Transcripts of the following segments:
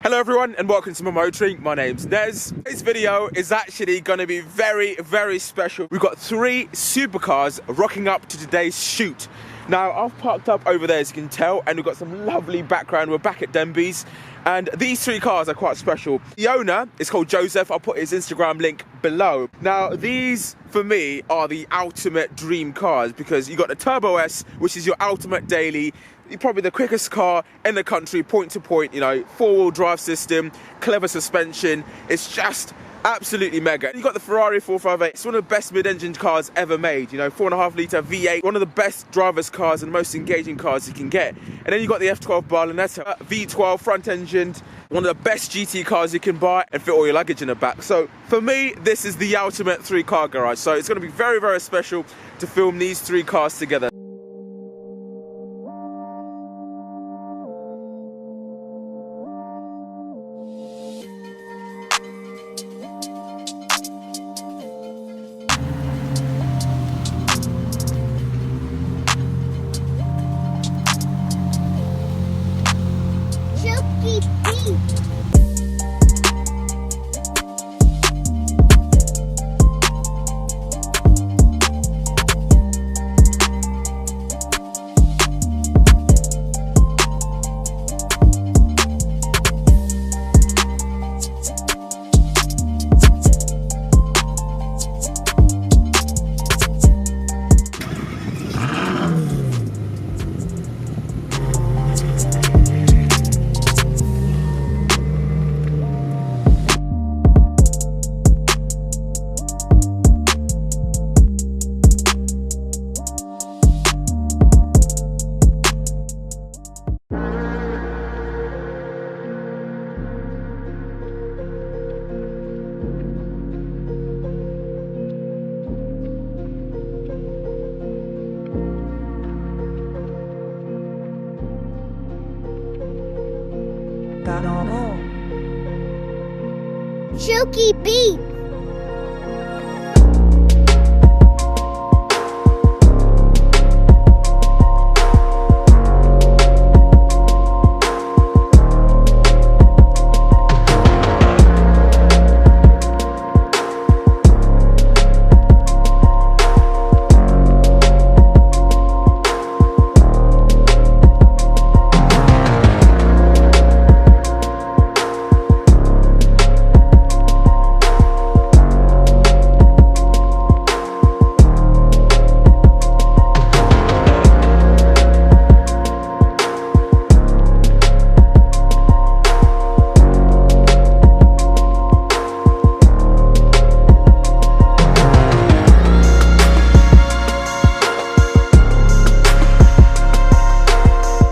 Hello everyone and welcome to my motoring. My name's Nez. This video is actually going to be very special. We've got 3 supercars rocking up to today's shoot. Now I've parked up over there as you can tell, and we've got some lovely background. We're back at Denby's and these 3 cars are quite special. The owner is called Joseph. I'll put his Instagram link below. Now these for me are the ultimate dream cars because you got the Turbo S, which is your ultimate daily, probably the quickest car in the country, point to point, you know, 4-wheel drive system, clever suspension. It's just absolutely mega. You got the Ferrari 458. It's one of the best mid-engine cars ever made, you know, 4.5 litre V8, one of the best driver's cars and most engaging cars you can get. And then you got the F12 Berlinetta, V12 front engined, one of the best GT cars you can buy and fit all your luggage in the back. So for me, this is the ultimate 3-car garage. So it's going to be very special to film these 3 cars together. Ganamo. Chuki beat.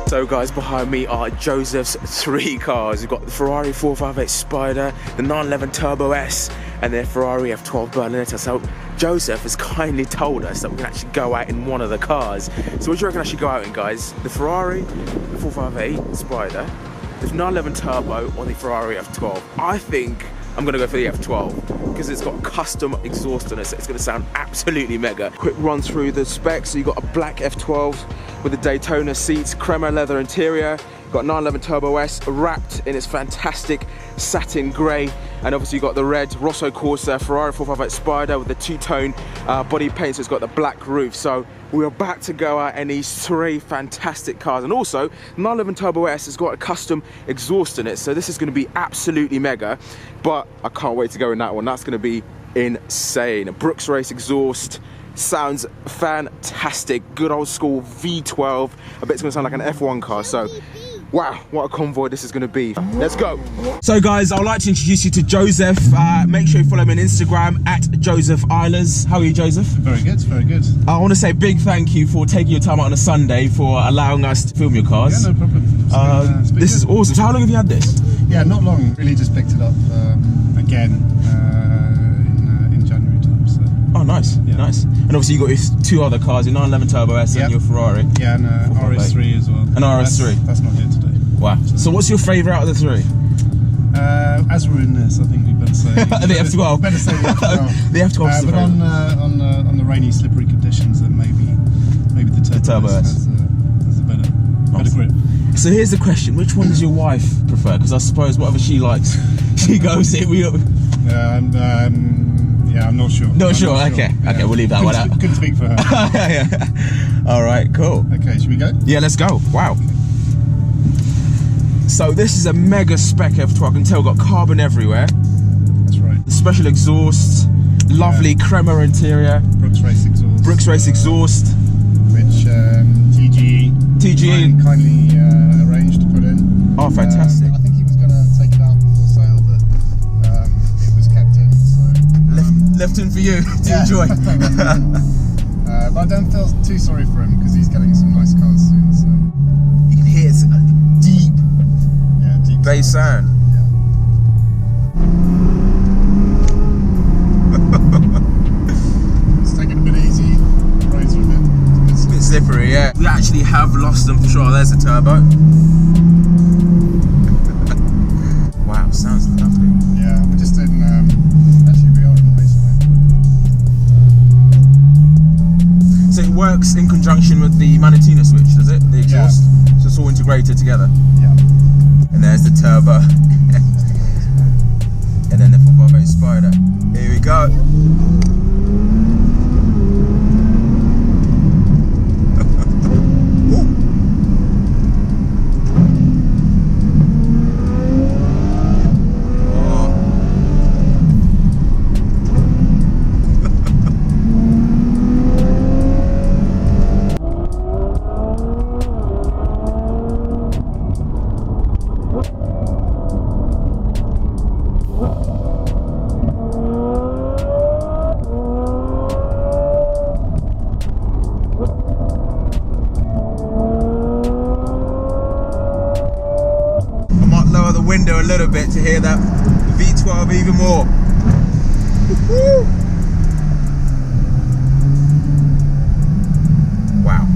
So guys, behind me are Joseph's 3 cars. We've got the Ferrari 458 Spider, the 911 Turbo S, and the Ferrari F12 Berlinetta. So Joseph has kindly told us that we can actually go out in one of the cars. So what do you reckon I should go out in, guys? The Ferrari 458 Spider, the 911 Turbo, or the Ferrari F12? I think I'm gonna go for the F12 because it's got custom exhaust on it, so it's gonna sound absolutely mega. Quick run through the specs. So you got a black F12 with the Daytona seats, crema leather interior. Got 911 Turbo S wrapped in its fantastic satin grey, and obviously you got the red Rosso Corsa Ferrari 458 Spider with the 2-tone body paint, so it's got the black roof. So we're about to go out in these 3 fantastic cars, and also 911 Turbo S has got a custom exhaust in it, so this is going to be absolutely mega. But I can't wait to go in that one. That's going to be insane. A Brooks race exhaust. Sounds fantastic. Good old school V12. I bet it's going to sound like an F1 car. So wow, what a convoy this is going to be. Let's go. So guys, I'd like to introduce you to Joseph. Make sure you follow him on Instagram at Joseph Eilers. How are you, Joseph? Very good, very good. I want to say a big thank you for taking your time out on a Sunday for allowing us to film your cars. Yeah, no problem. This is awesome. So how long have you had this? Yeah, not long. Really just picked it up again in January time. So. Oh, nice, Yeah. nice. And obviously you got your 2 other cars, your 911 Turbo S and your Ferrari. Yeah, and RS3 as well. An RS3. That's not here today. Wow. So what's your favourite out of the 3? As we're in this, I think we better say the F12. Better say the F12. The F12. But on the rainy, slippery conditions, then maybe the Turbo S has a better grip. So here's the question: which one does your wife prefer? Because I suppose whatever she likes, she goes in. Yeah, I'm not sure. Not sure. Okay, Yeah. okay, we'll leave that one out. Couldn't speak for her. All right, cool. Okay, should we go? Yeah, let's go. Wow. So this is a mega spec F12. I can tell, got carbon everywhere. That's right. The special exhaust, lovely crema interior. Brooke's race exhaust. Brooke's race exhaust. Which TGE kindly arranged to put in. Oh, fantastic. I think he was going to take it out before sale, but it was kept in. So left in for you to enjoy. But I don't feel too sorry for him because he's getting some nice cars soon. So You can hear it's a deep bass sound. Yeah. It's taking a bit easy. Roads are a bit Slippery, yeah. We actually have lost them for sure. There's a turbo. Wow, sounds lovely. Yeah, we're just in. Actually, we are in Raceway. So it works in conjunction with the Manitina switch, does it? The exhaust? Yeah. So it's all integrated together. Yeah. And there's the turbo. And then the 458 Spider. Here we go. Window a little bit to hear that V12 even more. Wow,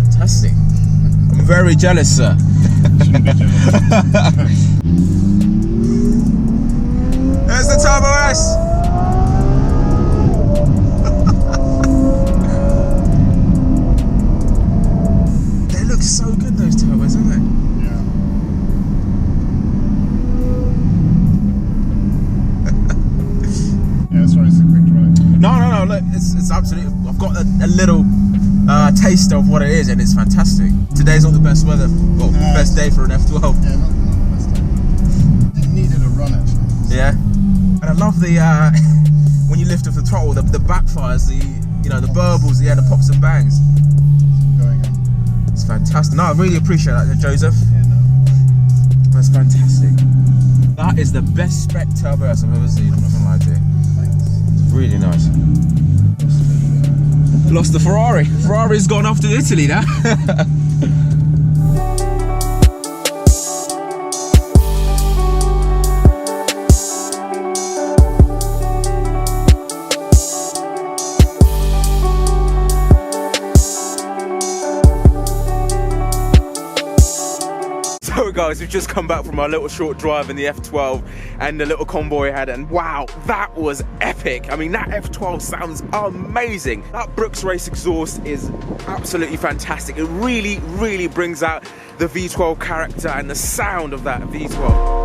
fantastic. I'm very jealous, sir. Shouldn't be jealous. There's the Turbo S. They look so good, those turbos, don't they? Sorry, it's a quick drive. No, look, it's absolutely, I've got a little taste of what it is, and it's fantastic. Today's not the best weather, well, best day for an F12. Yeah, not the best day. It needed a run, actually. Yeah, and I love the, when you lift off the throttle, the backfires, the burbles, the pops and bangs. Going on. It's fantastic. No, I really appreciate that, Joseph. Yeah, no. That's fantastic. That is the best spec turbo I've ever seen, I'm not gonna lie to you. Really nice. Lost the Ferrari. Ferrari's gone off to Italy now. So guys, we've just come back from our little short drive in the F12 and the little convoy had, and wow, that was epic. I mean, that F12 sounds amazing. That Brooke's race exhaust is absolutely fantastic. It really, really brings out the V12 character and the sound of that V12.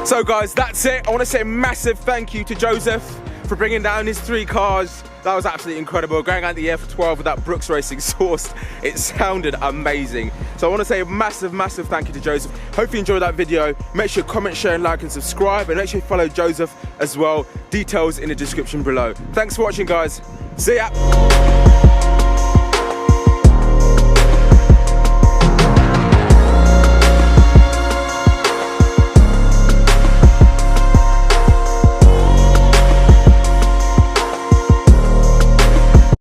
So guys, that's it. I want to say a massive thank you to Joseph for bringing down his 3 cars. That was absolutely incredible. Going out the F12 with that Brooke's race exhaust, it sounded amazing. So I want to say a massive, massive thank you to Joseph. Hope you enjoyed that video. Make sure you comment, share, like and subscribe, and make sure you follow Joseph as well. Details in the description below. Thanks for watching, guys. See ya.